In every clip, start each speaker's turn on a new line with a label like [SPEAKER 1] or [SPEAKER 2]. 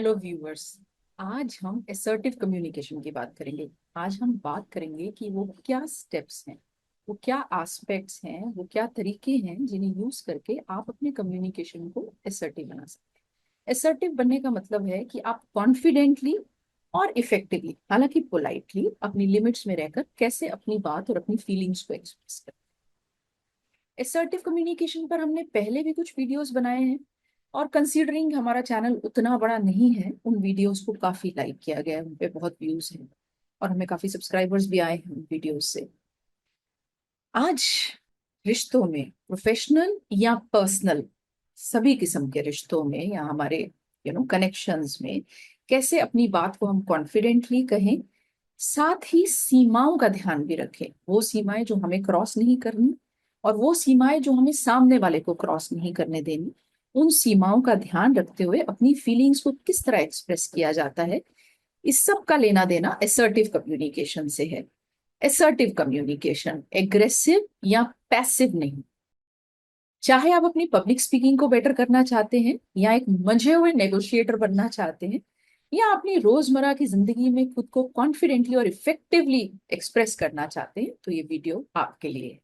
[SPEAKER 1] Hello viewers. आज हम assertive communication की बात करेंगे। आज हम बात करेंगे कि वो क्या स्टेप्स हैं, वो क्या एस्पेक्ट्स हैं, वो क्या तरीके हैं जिन्हें यूज करके आप अपने कम्युनिकेशन को असर्टिव बना सकते हैं। असर्टिव बनने का मतलब है कि आप कॉन्फिडेंटली और इफेक्टिवली, हालांकि पोलाइटली, अपनी लिमिट्स में रहकर कैसे अपनी बात और अपनी फीलिंग्स को एक्सप्रेस करें। असर्टिव कम्युनिकेशन पर हमने पहले भी कुछ वीडियोस बनाए हैं, और कंसीडरिंग हमारा चैनल उतना बड़ा नहीं है, उन वीडियोस को काफी लाइक किया गया है, उन पे बहुत व्यूज हैं और हमें काफी सब्सक्राइबर्स भी आए हैं उन वीडियोस से। आज रिश्तों में, प्रोफेशनल या पर्सनल, सभी किस्म के रिश्तों में या हमारे कनेक्शंस में कैसे अपनी बात को हम कॉन्फिडेंटली कहें, साथ ही सीमाओं का ध्यान भी रखें। वो सीमाएं जो हमें क्रॉस नहीं करनी और वो सीमाएं जो हमें सामने वाले को क्रॉस नहीं करने देनी, उन सीमाओं का ध्यान रखते हुए अपनी फीलिंग्स को किस तरह एक्सप्रेस किया जाता है, इस सब का लेना देना असर्टिव कम्युनिकेशन से है। असर्टिव कम्युनिकेशन एग्रेसिव या पैसिव नहीं। चाहे आप अपनी पब्लिक स्पीकिंग को बेटर करना चाहते हैं, या एक मंझे हुए नेगोशिएटर बनना चाहते हैं, या अपनी रोजमर्रा की जिंदगी में खुद को कॉन्फिडेंटली और इफेक्टिवली एक्सप्रेस करना चाहते हैं, तो ये वीडियो आपके लिए है।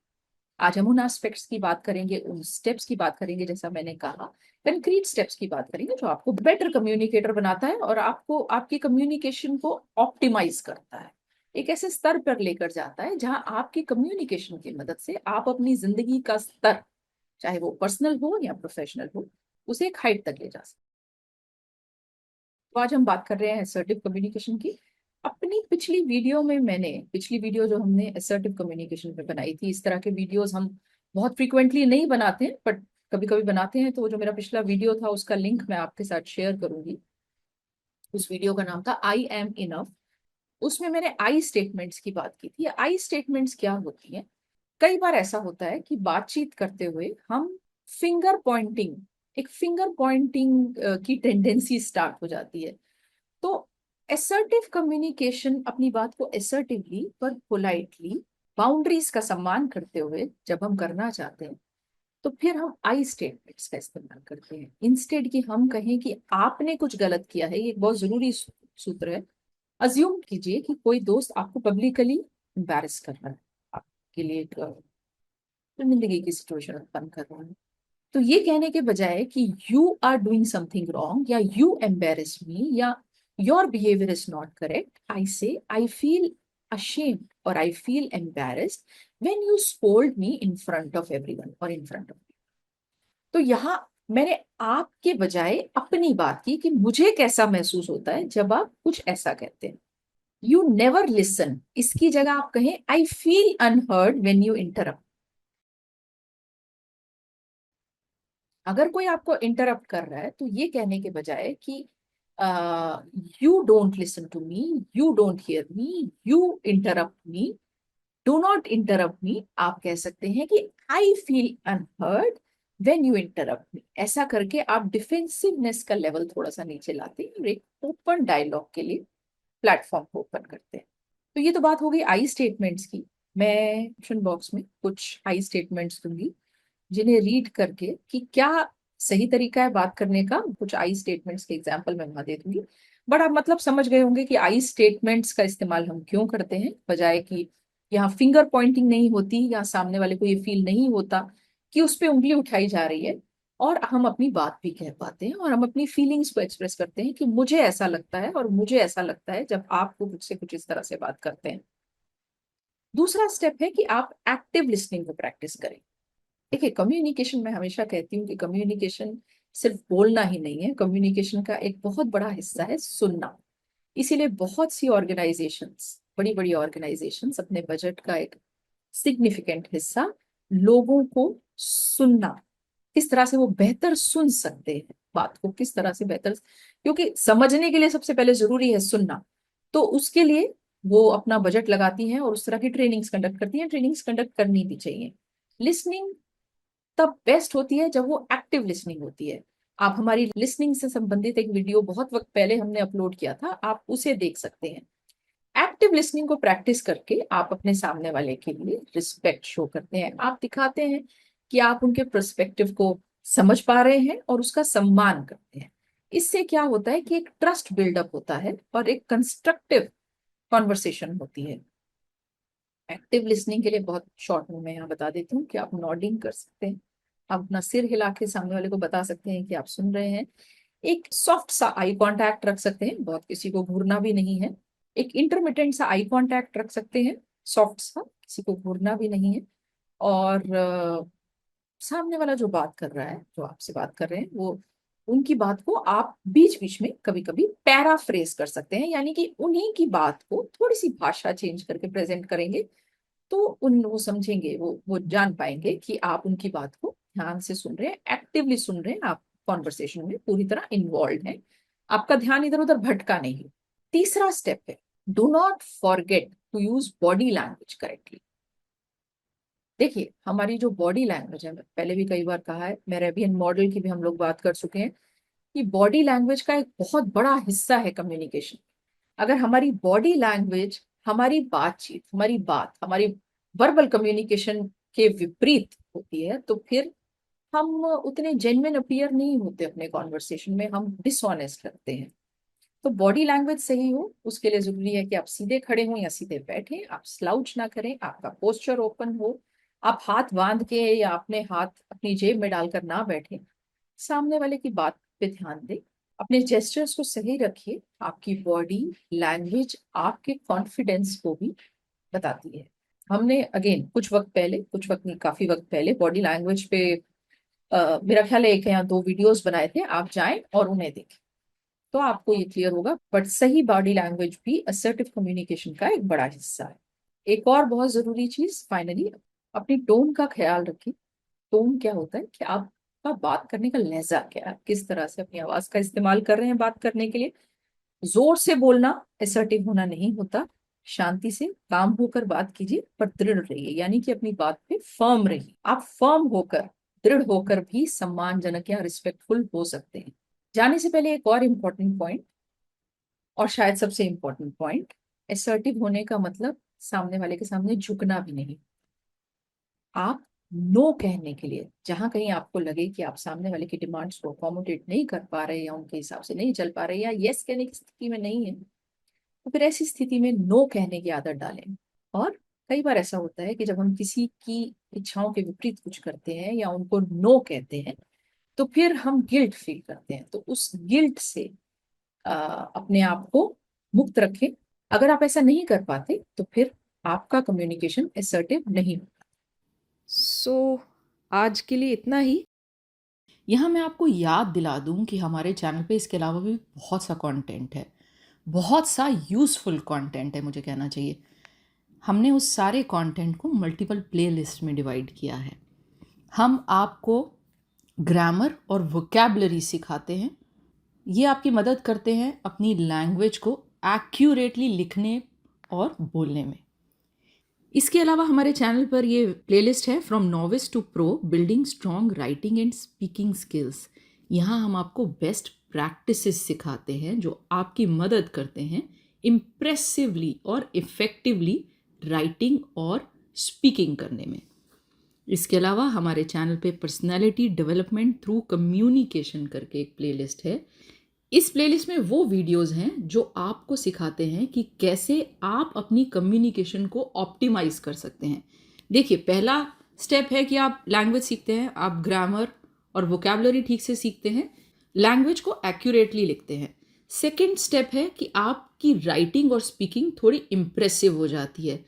[SPEAKER 1] आज हम उन एस्पेक्ट्स की बात करेंगे, उन स्टेप्स की बात करेंगे, जैसा मैंने कहा, कंक्रीट स्टेप्स की बात करेंगे जो आपको बेटर कम्युनिकेटर बनाता है और आपको आपकी कम्युनिकेशन को ऑप्टिमाइज करता है, एक ऐसे स्तर पर लेकर जाता है जहां आपकी कम्युनिकेशन की मदद से आप अपनी जिंदगी का स्तर, चाहे वो पर्सनल हो या प्रोफेशनल हो, उसे एक हाइट तक ले जा सकते। तो आज हम बात कर रहे हैं असर्टिव कम्युनिकेशन की। अपनी पिछली वीडियो जो हमने असर्टिव कम्युनिकेशन पे बनाई थी, इस तरह के वीडियोस हम बहुत फ्रीक्वेंटली नहीं बनाते हैं, बट कभी कभी बनाते हैं। तो वो जो मेरा पिछला वीडियो था उसका लिंक मैं आपके साथ शेयर करूंगी। उस वीडियो का नाम था आई एम इनफ। उसमें मैंने आई स्टेटमेंट्स की बात की थी। आई स्टेटमेंट्स क्या होती हैं? कई बार ऐसा होता है कि बातचीत करते हुए हम फिंगर पॉइंटिंग एक फिंगर पॉइंटिंग की टेंडेंसी स्टार्ट हो जाती है। तो असर्टिव कम्युनिकेशन अपनी बात को असर्टिवली पर पोलाइटली, बाउंड्रीज का सम्मान करते हुए जब हम करना चाहते हैं, तो फिर हम आई स्टेटमेंट्स का इस्तेमाल करते हैं। इंस्टेड कि हम कहें कि आपने कुछ गलत किया है, ये एक बहुत जरूरी सूत्र है। अज्यूम कीजिए कि कोई दोस्त आपको पब्लिकली एम्बैरेस कर रहा है, आपके लिए एक शर्मिंदगी की सिचुएशन उत्पन्न कर रहा है। तो ये कहने के बजाय कि you are doing something wrong, या यू एम्बेरस मी, या your behaviour is not correct, I say I feel ashamed or I feel embarrassed when you scold me in front of everyone or in front of me. तो यहाँ मैंने आपके बजाय अपनी बात की कि मुझे कैसा महसूस होता है जब आप कुछ ऐसा कहते हैं। यू नेवर लिसन, इसकी जगह आप कहें आई feel unheard when you interrupt. अगर कोई आपको इंटरप्ट कर रहा है, तो ये कहने के बजाय कि you don't listen to me, you don't hear me, you interrupt me, do not interrupt me, आप कह सकते हैं कि I feel unheard when you interrupt me. ऐसा करके आप डिफेंसिवनेस का लेवल थोड़ा सा नीचे लाते हैं और एक ओपन डायलॉग के लिए प्लेटफॉर्म को ओपन करते हैं। तो ये तो बात हो गई आई स्टेटमेंट्स की। मैं ऑप्शन बॉक्स में कुछ आई स्टेटमेंट्स दूंगी, जिन्हें रीड करके कि क्या सही तरीका है बात करने का, कुछ आई स्टेटमेंट्स के एग्जाम्पल मैं वहां दे दूंगी। बट आप मतलब समझ गए होंगे कि आई स्टेटमेंट्स का इस्तेमाल हम क्यों करते हैं, बजाय कि यहाँ फिंगर पॉइंटिंग नहीं होती, या सामने वाले को ये फील नहीं होता कि उस पर उंगली उठाई जा रही है, और हम अपनी बात भी कह पाते हैं और हम अपनी फीलिंग्स को एक्सप्रेस करते हैं कि मुझे ऐसा लगता है और मुझे ऐसा लगता है जब आप मुझसे कुछ इस तरह से बात करते हैं। दूसरा स्टेप है कि आप एक्टिव लिसनिंग को प्रैक्टिस करें। देखिए, कम्युनिकेशन में हमेशा कहती हूँ कि कम्युनिकेशन सिर्फ बोलना ही नहीं है, कम्युनिकेशन का एक बहुत बड़ा हिस्सा है सुनना। इसीलिए बहुत सी ऑर्गेनाइजेशंस, बड़ी बड़ी ऑर्गेनाइजेशंस, अपने बजट का एक सिग्निफिकेंट हिस्सा लोगों को सुनना, किस तरह से वो बेहतर सुन सकते हैं, बात को किस तरह से बेहतर, क्योंकि समझने के लिए सबसे पहले जरूरी है सुनना। तो उसके लिए वो अपना बजट लगाती हैं और उस तरह की ट्रेनिंग्स कंडक्ट करती हैं। ट्रेनिंग्स कंडक्ट करनी भी चाहिए। लिसनिंग तब बेस्ट होती है जब वो एक्टिव लिसनिंग होती है। आप हमारी लिसनिंग से संबंधित एक वीडियो बहुत वक्त पहले हमने अपलोड किया था, आप उसे देख सकते हैं। एक्टिव लिसनिंग को प्रैक्टिस करके आप अपने सामने वाले के लिए रिस्पेक्ट शो करते हैं। आप दिखाते हैं कि आप उनके पर्सपेक्टिव को समझ पा रहे हैं और उसका सम्मान करते हैं। इससे क्या होता है कि एक ट्रस्ट बिल्डअप होता है और एक कंस्ट्रक्टिव कॉन्वर्सेशन होती है। एक्टिव लिसनिंग के लिए बहुत शॉर्ट में मैं यहाँ बता देती हूँ कि आप नॉडिंग कर सकते हैं, आप अपना सिर हिला के सामने वाले को बता सकते हैं कि आप सुन रहे हैं। एक सॉफ्ट सा आई कांटेक्ट रख सकते हैं, बहुत किसी को घूरना भी नहीं है। एक इंटरमिटेंट सा आई कांटेक्ट रख सकते हैं, सॉफ्ट सा, किसी को घूरना भी नहीं है। और सामने वाला जो बात कर रहा है, जो आपसे बात कर रहे हैं, वो उनकी बात को आप बीच बीच में कभी कभी पैराफ्रेज कर सकते हैं, यानी कि उन्हीं की बात को थोड़ी सी भाषा चेंज करके प्रेजेंट करेंगे। तो उन वो समझेंगे, वो जान पाएंगे कि आप उनकी बात को ध्यान से सुन रहे हैं, एक्टिवली सुन रहे हैं, आप कॉन्वर्सेशन में पूरी तरह इन्वॉल्व हैं, आपका ध्यान इधर उधर भटका नहीं। तीसरा स्टेप है, do not forget to use body language correctly. देखिए, हमारी जो बॉडी लैंग्वेज है, पहले भी कई बार कहा है, मेरेबियन मॉडल की भी हम लोग बात कर चुके हैं कि बॉडी लैंग्वेज का एक बहुत बड़ा हिस्सा है कम्युनिकेशन। अगर हमारी बॉडी लैंग्वेज हमारी बातचीत, हमारी बात, हमारी वर्बल कम्युनिकेशन के विपरीत होती है, तो फिर हम उतने जेन्युइन अपीयर नहीं होते अपने कॉन्वर्सेशन में, हम डिसऑनेस्ट लगते हैं। तो बॉडी लैंग्वेज सही हो, उसके लिए जरूरी है कि आप सीधे खड़े हों या सीधे बैठे, आप स्लाउच ना करें, आपका पोस्चर ओपन हो, आप हाथ बांध के या अपने हाथ अपनी जेब में डालकर ना बैठे, सामने वाले की बात पे ध्यान दें, अपने जेस्चर्स को सही रखिए। आपकी बॉडी लैंग्वेज आपके कॉन्फिडेंस को भी बताती है। हमने अगेन कुछ वक्त नहीं, काफी वक्त पहले बॉडी लैंग्वेज पे मेरा ख्याल है 1 या 2 वीडियोस बनाए थे, आप जाएं और उन्हें देखें तो आपको ये क्लियर होगा। बट सही बॉडी लैंग्वेज भी असर्टिव कम्युनिकेशन का एक बड़ा हिस्सा है। एक और बहुत जरूरी चीज फाइनली, अपनी टोन का ख्याल रखें। टोन क्या होता है कि आपका बात करने का लहजा क्या है, आप किस तरह से अपनी आवाज का इस्तेमाल कर रहे हैं बात करने के लिए। जोर से बोलना असर्टिव होना नहीं होता, शांति से काम होकर बात कीजिए, पर दृढ़ रहिए, यानी कि अपनी बात पे फर्म रहिए। आप फर्म होकर, दृढ़ होकर भी सम्मानजनक या रिस्पेक्टफुल हो सकते हैं। जाने से पहले एक और इम्पोर्टेंट पॉइंट, और शायद सबसे इम्पोर्टेंट पॉइंट, असर्टिव होने का मतलब सामने वाले के सामने झुकना भी नहीं। आप नो कहने के लिए, जहां कहीं आपको लगे कि आप सामने वाले की डिमांड्स को अकोमोडेट नहीं कर पा रहे या उनके हिसाब से नहीं चल पा रहे या यस कहने की स्थिति में नहीं है, तो फिर ऐसी स्थिति में नो कहने की आदत डालें। और कई बार ऐसा होता है कि जब हम किसी की इच्छाओं के विपरीत कुछ करते हैं या उनको नो कहते हैं, तो फिर हम गिल्ट फील करते हैं। तो उस गिल्ट से अपने आप को मुक्त रखें। अगर आप ऐसा नहीं कर पाते तो फिर आपका कम्युनिकेशन असर्टिव नहीं। सो आज के लिए इतना ही। यहाँ मैं आपको याद दिला दूँ कि हमारे चैनल पे इसके अलावा भी बहुत सा कंटेंट है, बहुत सा यूज़फुल कंटेंट है मुझे कहना चाहिए। हमने उस सारे कंटेंट को मल्टीपल प्लेलिस्ट में डिवाइड किया है। हम आपको ग्रामर और वोकैबुलरी सिखाते हैं, ये आपकी मदद करते हैं अपनी लैंग्वेज को एक्यूरेटली लिखने और बोलने में। इसके अलावा हमारे चैनल पर ये प्लेलिस्ट है from novice to pro, building strong writing and speaking skills. यहाँ हम आपको बेस्ट प्रैक्टिसेस सिखाते हैं जो आपकी मदद करते हैं इम्प्रेसिवली और इफ़ेक्टिवली राइटिंग और स्पीकिंग करने में। इसके अलावा हमारे चैनल पे पर्सनैलिटी डेवलपमेंट थ्रू कम्युनिकेशन करके एक प्लेलिस्ट है। इस प्लेलिस्ट में वो वीडियोस हैं जो आपको सिखाते हैं कि कैसे आप अपनी कम्युनिकेशन को ऑप्टिमाइज कर सकते हैं। देखिए, पहला स्टेप है कि आप लैंग्वेज सीखते हैं, आप ग्रामर और वोकैबुलरी ठीक से सीखते हैं, लैंग्वेज को एक्यूरेटली लिखते हैं। सेकेंड स्टेप है कि आपकी राइटिंग और स्पीकिंग थोड़ी इम्प्रेसिव हो जाती है।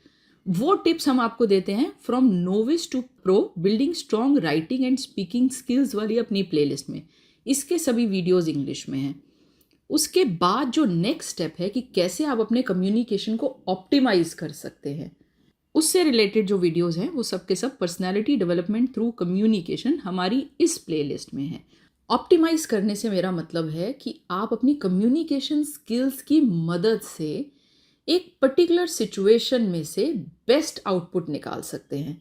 [SPEAKER 1] वो टिप्स हम आपको देते हैं from novice to pro, building strong writing and speaking skills वाली अपनी प्लेलिस्ट में। इसके सभी वीडियोस इंग्लिश में हैं। उसके बाद जो नेक्स्ट स्टेप है कि कैसे आप अपने कम्युनिकेशन को ऑप्टिमाइज कर सकते हैं, उससे रिलेटेड जो वीडियोस हैं वो सब के सब पर्सनालिटी डेवलपमेंट थ्रू कम्युनिकेशन हमारी इस प्लेलिस्ट में है। ऑप्टिमाइज करने से मेरा मतलब है कि आप अपनी कम्युनिकेशन स्किल्स की मदद से एक पर्टिकुलर सिचुएशन में से बेस्ट आउटपुट निकाल सकते हैं।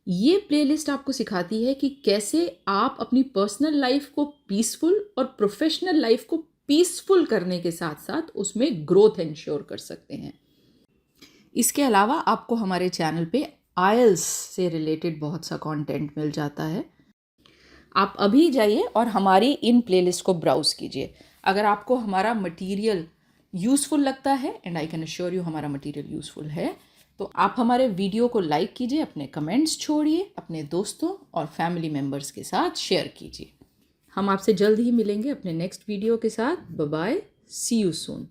[SPEAKER 1] ये प्लेलिस्ट आपको सिखाती है कि कैसे आप अपनी पर्सनल लाइफ को पीसफुल और प्रोफेशनल लाइफ को पीसफुल करने के साथ साथ उसमें ग्रोथ इंश्योर कर सकते हैं। इसके अलावा आपको हमारे चैनल पे आईएलटीएस से रिलेटेड बहुत सा कंटेंट मिल जाता है। आप अभी जाइए और हमारी इन प्लेलिस्ट को ब्राउज कीजिए। अगर आपको हमारा मटेरियल यूज़फुल लगता है, and I can assure you हमारा मटेरियल यूज़फुल है, तो आप हमारे वीडियो को लाइक कीजिए, अपने कमेंट्स छोड़िए, अपने दोस्तों और फैमिली मेम्बर्स के साथ शेयर कीजिए। हम आपसे जल्द ही मिलेंगे अपने नेक्स्ट वीडियो के साथ। Bye bye, see you soon.